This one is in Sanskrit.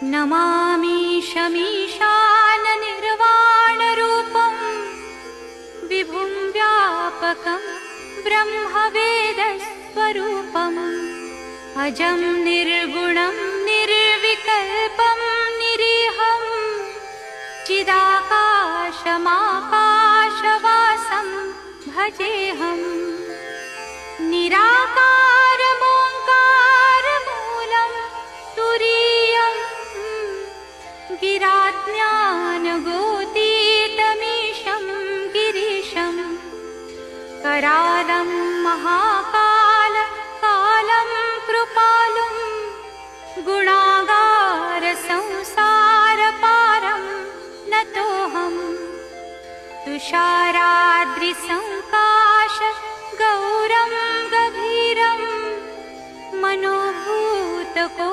नमामि शमीशाननिर्वाणरूपं विभुं व्यापकं ब्रह्मवेदस्वरूपम् अजं निर्गुणं निर्विकल्पं निरीहं चिदाकाशमाकाशवासं भजेऽहम् निराकारमोङ्कारमूलं तुरीयं गिराज्ञानगोतीतमीशं गिरीशं करालं महाकालं कृपालुं गुणागारसंसारपारं नतोऽहम् तुषाराद्रिसङ्काश गौरं गभीरं मनोभूतको